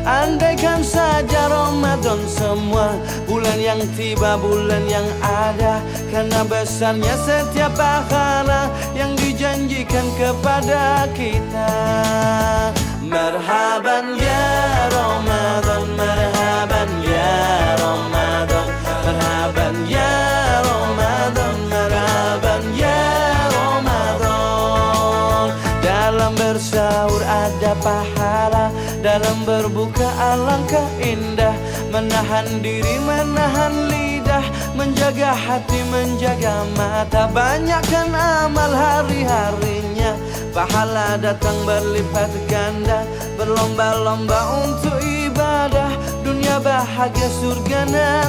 Andaikan saja Ramadan semua bulan yang tiba, bulan yang ada, karena besarnya setiap pahala yang dijanjikan kepada kita. Marhaban ya Ramadan, marhaban ya Ramadan, marhaban ya Ramadan, marhaban ya Ramadan. Dalam bersahur ada pahala, dalam berbuka alangkah indah. Menahan diri, menahan lidah, menjaga hati, menjaga mata. Banyakkan amal hari-harinya, pahala datang berlipat ganda. Berlomba-lomba untuk ibadah, dunia bahagia surga nanti.